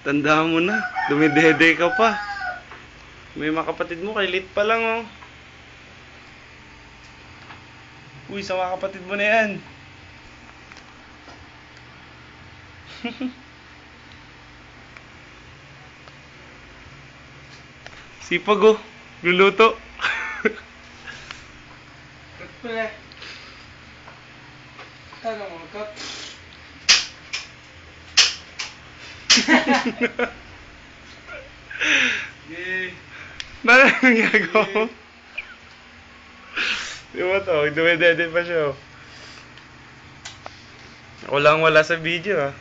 Tandaan mo na. Dumidede ka pa. May mga kapatid mo, kailit pa lang oh. Uy, sa mga kapatid mo na yan. Sipag oh. Luluto. Cut pala. Ano mo, cut? Yay! Ano yung ginagawa mo? Di ba to? Dumidede pa siya oh. Ako lang wala sa video ah.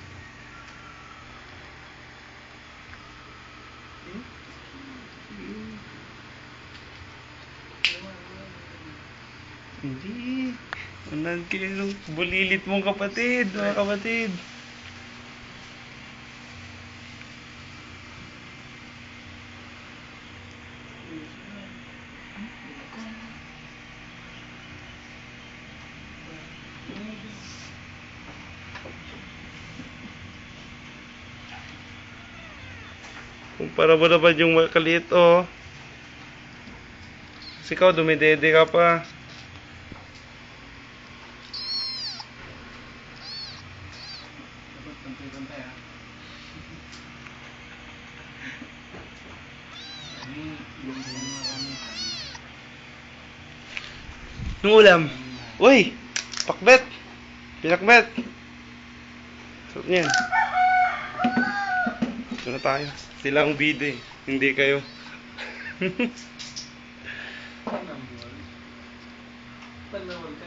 Hindi. Unan kayo nung bulilit mong kapatid, mga kapatid. Kumpara mo naman yung makaliit oh. Kasi ikaw dumidede ka pa. Dapat pantay-pantay ha. Ay, yung marami. Nung ulam. Uy! Pakbet! Pinakbet! Sarap niyan. Ito na tayo. Sila ang bida eh. Hindi kayo. Panambol. Panambol ka